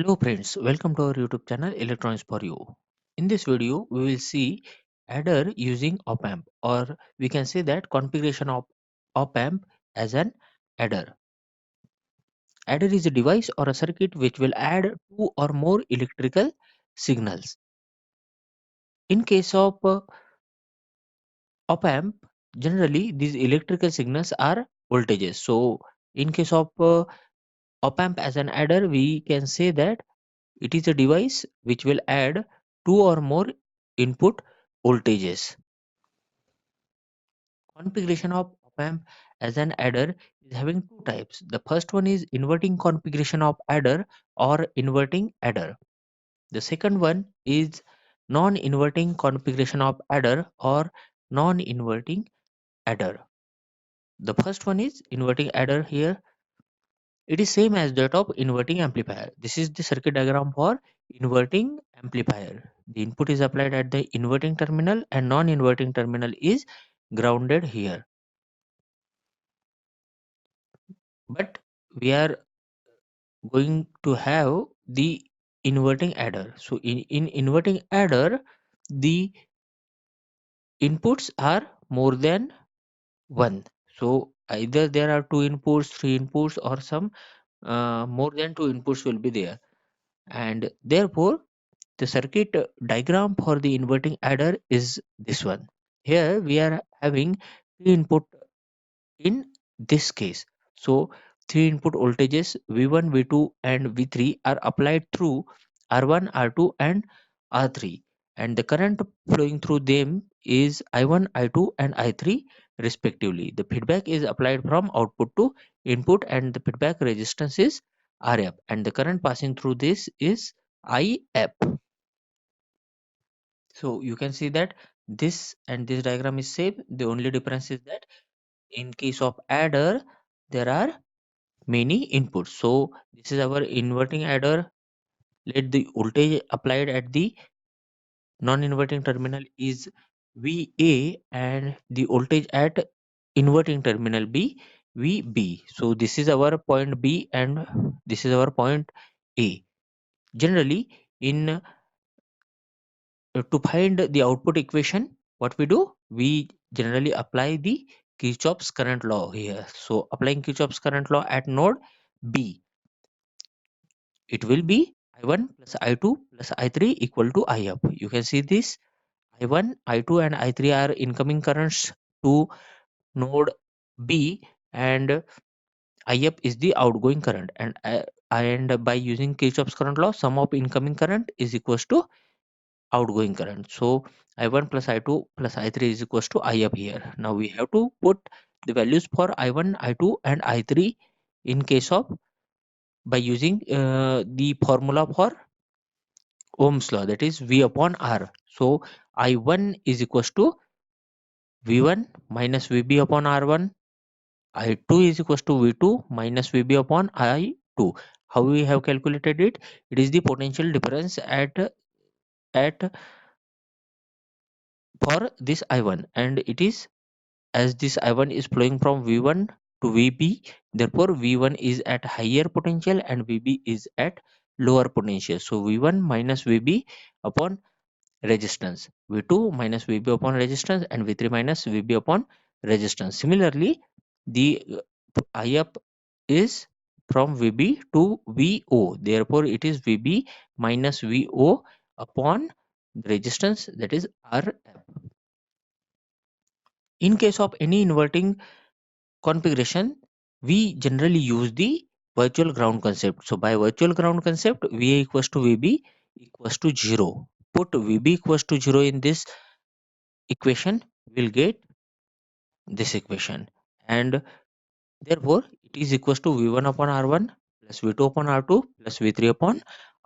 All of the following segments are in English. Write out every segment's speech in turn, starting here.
Hello friends, welcome to our YouTube channel Electronics for You. In this video, we will see adder using op amp, or we can say that configuration of op amp as an adder. Adder is a device or a circuit which will add two or more electrical signals. In case of op amp, generally these electrical signals are voltages. So in case of op amp as an adder, we can say that it is a device which will add two or more input voltages. Configuration of op-amp as an adder is having two types. The first one is inverting configuration of adder or inverting adder. The second one is non-inverting configuration of adder or non-inverting adder. The first one is inverting adder here. It is same as that of inverting amplifier. This is the circuit diagram for inverting amplifier. The input is applied at the inverting terminal and non-inverting terminal is grounded here. But we are going to have the inverting adder. So in inverting adder, the inputs are more than one. So either there are two inputs, three inputs, or some more than two inputs will be there. And therefore, the circuit diagram for the inverting adder is this one. Here we are having three input in this case. So three input voltages V1, V2 and V3 are applied through R1, R2 and R3, and the current flowing through them is I1, I2 and I3 respectively. The feedback is applied from output to input and the feedback resistance is Rf, and the current passing through this is If. So you can see that this and this diagram is same. The only difference is that in case of adder there are many inputs. So this is our inverting adder. Let the voltage applied at the non-inverting terminal is VA and the voltage at inverting terminal be VB. So this is our point B and this is our point A. Generally, in to find the output equation, what we do? We generally apply the Kirchhoff's current law here. So applying Kirchhoff's current law at node B, it will be I1 plus I2 plus I3 equal to If. You can see this I1, I2 and I3 are incoming currents to node B and If is the outgoing current, and by using Kirchhoff's current law, sum of incoming current is equals to outgoing current. So I1 plus I2 plus I3 is equals to If here. Now we have to put the values for I1, I2 and I3 in case of by using the formula for Ohm's law, that is V upon R. So I1 is equals to V1 minus VB upon R1. I2 is equals to V2 minus VB upon I2. How we have calculated it? It is the potential difference at for this I1, and it is as this I1 is flowing from V1 to VB, therefore V1 is at higher potential and VB is at lower potential. So V1 minus VB upon resistance, V2 minus VB upon resistance and V3 minus VB upon resistance. Similarly, the IF is from VB to VO, therefore it is VB minus VO upon resistance, that is RF. In case of any inverting configuration, we generally use the virtual ground concept. So by virtual ground concept, VA equals to VB equals to 0. Put VB equals to 0 in this equation, we'll get this equation, and therefore it is equals to V1 upon R1 plus V2 upon R2 plus V3 upon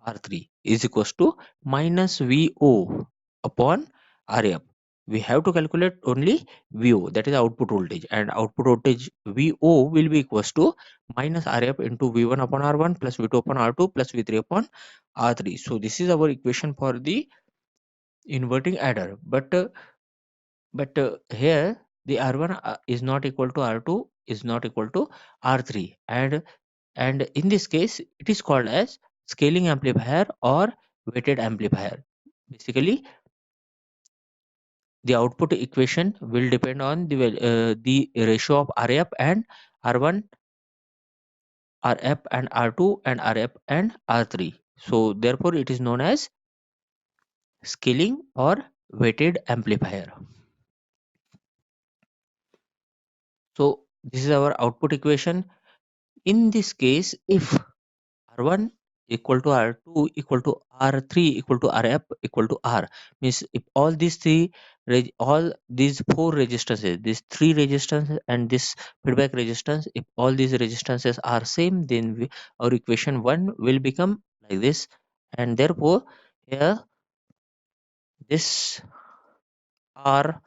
R3 is equals to minus VO upon RF. We have to calculate only VO, that is output voltage, and output voltage VO will be equals to minus RF into V1 upon R1 plus V2 upon R2 plus V3 upon R3. So this is our equation for the inverting adder. But here the R1 is not equal to R2 is not equal to R3, and in this case it is called as scaling amplifier or weighted amplifier. Basically, the output equation will depend on the ratio of Rf and R1, Rf and R2, and Rf and R3. So therefore it is known as scaling or weighted amplifier. So this is our output equation. In this case, if R1 equal to R2 equal to R3 equal to Rf equal to R, means if all these all these four resistances, these three resistances and this feedback resistance, if all these resistances are same, then our equation 1 will become like this, and therefore here this R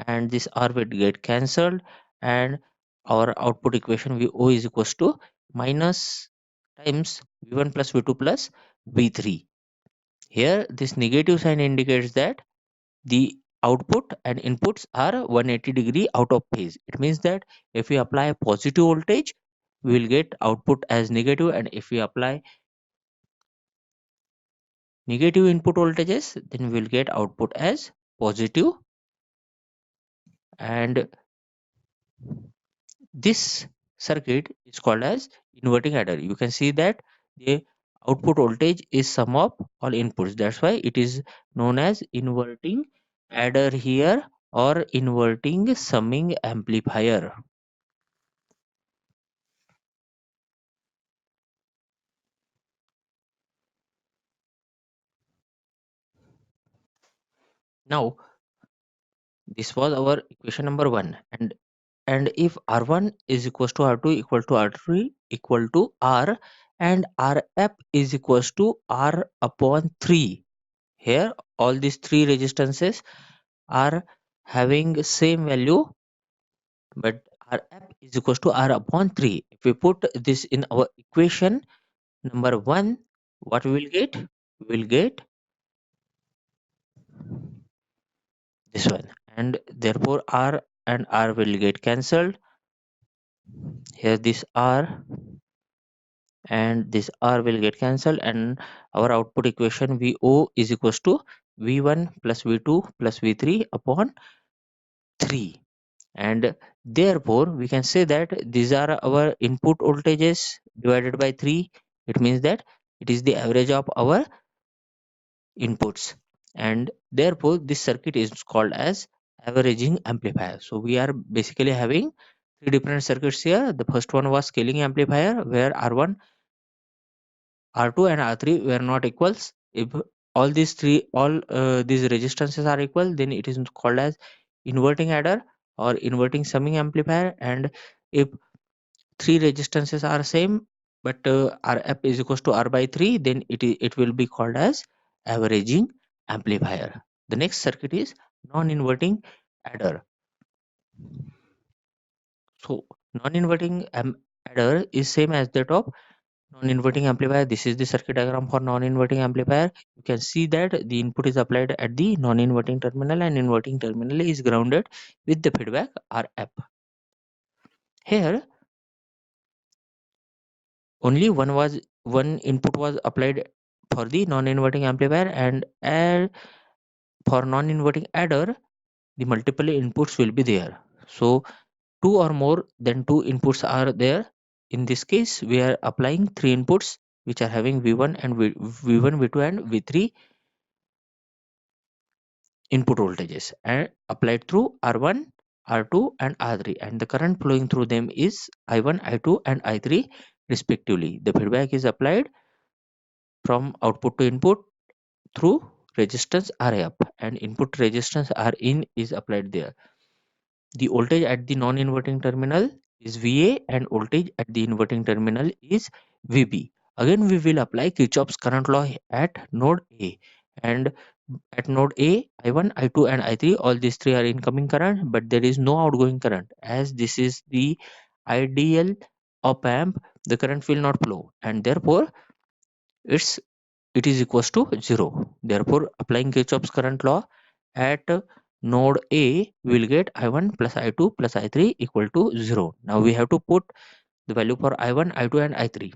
and this R will get cancelled, and our output equation VO is equals to minus times V1 plus V2 plus V3. Here this negative sign indicates that the output and inputs are 180-degree out of phase. It means that if we apply a positive voltage, we will get output as negative, and if we apply negative input voltages, then we will get output as positive. And this circuit is called as inverting adder. You can see that the output voltage is sum of all inputs. That's why it is known as inverting adder here, or inverting summing amplifier. Now this was our equation number 1, and if R1 is equals to R2 equal to R3 equal to R, and Rf is equals to R upon 3, here all these three resistances are having same value, but Rf is equals to R upon 3. If we put this in our equation number 1, what we will get? We will get this one, and therefore R and R will get cancelled. Here this R and this R will get cancelled, and our output equation VO is equals to V1 plus V2 plus V3 upon 3. And therefore we can say that these are our input voltages divided by 3. It means that it is the average of our inputs, and therefore this circuit is called as averaging amplifier. So we are basically having three different circuits here. The first one was scaling amplifier, where R1, R2 and R3 were not equals. If all these resistances are equal, then it is called as inverting adder or inverting summing amplifier. And if three resistances are same, but Rf is equals to R by 3, then it will be called as averaging amplifier. The next circuit is non-inverting adder. So non-inverting adder is same as that of non-inverting amplifier. This is the circuit diagram for non-inverting amplifier. You can see that the input is applied at the non-inverting terminal, and inverting terminal is grounded with the feedback Rf. Here only one input was applied for the non-inverting amplifier, and for non-inverting adder the multiple inputs will be there. So two or more than two inputs are there. In this case we are applying three inputs which are having V1 and V1, V2 and V3 input voltages, and applied through R1, R2 and R3, and the current flowing through them is I1, I2 and I3 respectively. The feedback is applied from output to input through resistance Rf, and input resistance Rin is applied there. The voltage at the non-inverting terminal is Va, and voltage at the inverting terminal is Vb. Again we will apply Kirchhoff's current law at node A, and at node A, I1, I2 and I3, all these three are incoming current, but there is no outgoing current. As this is the ideal op amp, the current will not flow, and therefore it is equals to 0. Therefore, applying Kirchhoff's current law at node A, we will get I1 plus I2 plus I3 equal to 0. Now we have to put the value for I1, I2 and I3.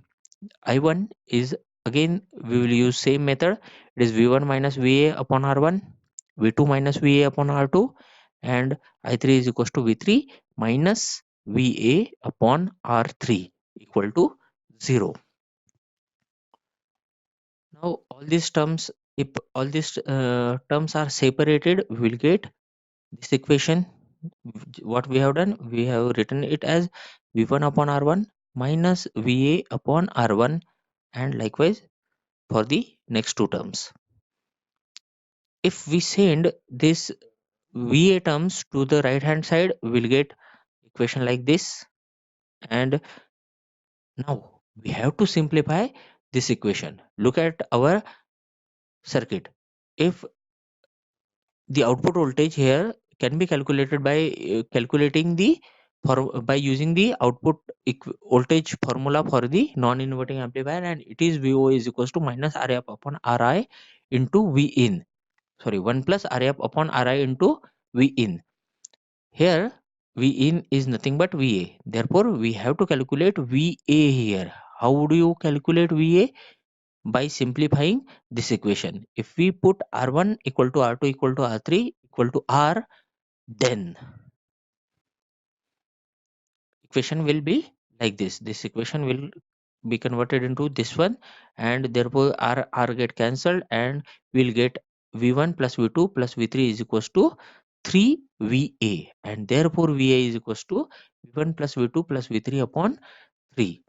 I1 is again we will use same method. It is V1 minus VA upon R1, V2 minus VA upon R2, and I3 is equals to V3 minus VA upon R3 equal to 0. Now all these terms, if all these terms are separated, we will get this equation. What we have done, we have written it as V1 upon R1 minus VA upon R1, and likewise for the next two terms. If we send this VA terms to the right hand side, we will get equation like this. And now we have to simplify this equation. Look at our circuit. If the output voltage here can be calculated by calculating the by using the output voltage formula for the non-inverting amplifier, and it is VO is equals to minus RA upon RI into V in. Sorry, 1 plus RA upon RI into V in. Here V in is nothing but VA. Therefore, we have to calculate VA here. How would you calculate VA? By simplifying this equation. If we put R1 equal to R2 equal to R3 equal to R, then equation will be like this. This equation will be converted into this one, and therefore R get cancelled, and we'll get V1 plus V2 plus V3 is equals to 3 VA, and therefore VA is equals to V1 plus V2 plus V3 upon 3.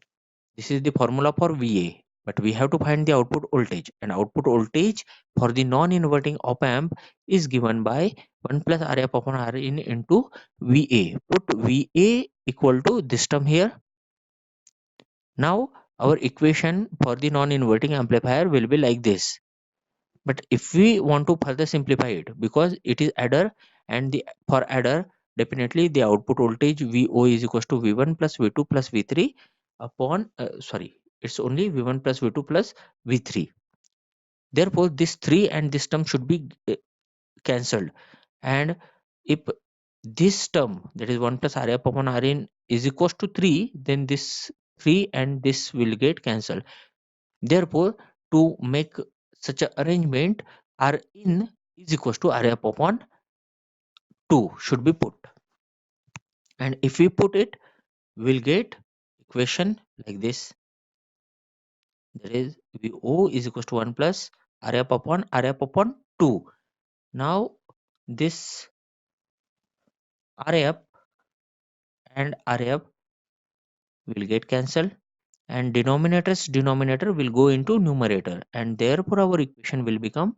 This is the formula for VA, but we have to find the output voltage, and output voltage for the non-inverting op amp is given by 1 plus RF upon Rin into VA. Put VA equal to this term here. Now our equation for the non-inverting amplifier will be like this. But if we want to further simplify it, because it is adder, and the for adder definitely the output voltage VO is equals to V1 plus V2 plus V3 upon sorry, it's only V1 plus V2 plus V3. Therefore this 3 and this term should be cancelled, and if this term, that is 1 plus RF upon Rin, is equals to 3, then this 3 and this will get cancelled. Therefore, to make such an arrangement, Rin is equals to RF upon 2 should be put. And if we put it, we'll get equation like this. That is VO is equals to 1 plus RF upon 2. Now this RF and RF will get cancelled, and denominator will go into numerator, and therefore our equation will become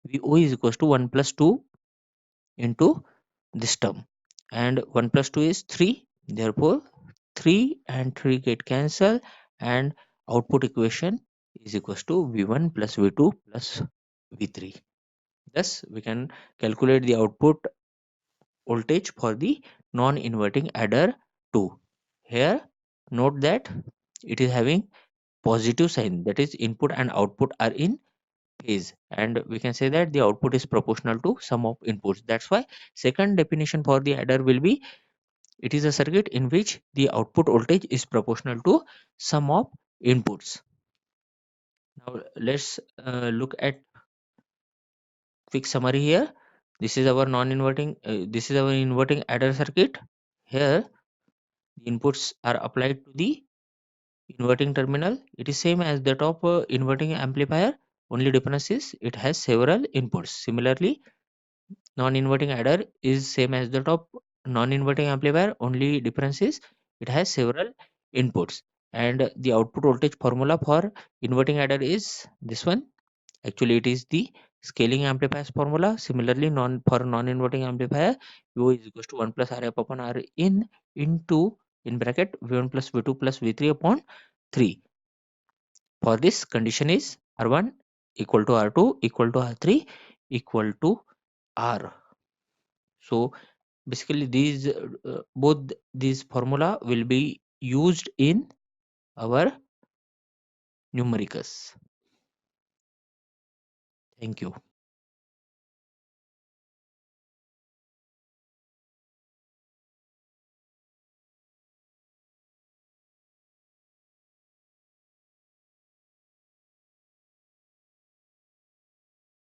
VO is equals to 1 plus 2 into this term, and 1 plus 2 is 3. Therefore 3 and 3 get cancelled, and output equation is equals to V1 plus V2 plus V3. Thus we can calculate the output voltage for the non-inverting adder 2. Here note that it is having positive sign, that is input and output are in phase, and we can say that the output is proportional to sum of inputs. That's why second definition for the adder will be, it is a circuit in which the output voltage is proportional to sum of inputs. Now let's look at quick summary here. This is our non-inverting this is our inverting adder circuit. Here the inputs are applied to the inverting terminal. It is same as that of inverting amplifier, only difference is it has several inputs. Similarly, non-inverting adder is same as that of non-inverting amplifier, only difference is it has several inputs. And the output voltage formula for inverting adder is this one. Actually it is the scaling amplifiers formula. Similarly, for non-inverting amplifier, V is equals to 1 plus RF upon R into in bracket V1 plus V2 plus V3 upon 3. For this condition is R1 equal to R2 equal to R3 equal to R. So basically these both these formula will be used in our numericals. Thank you.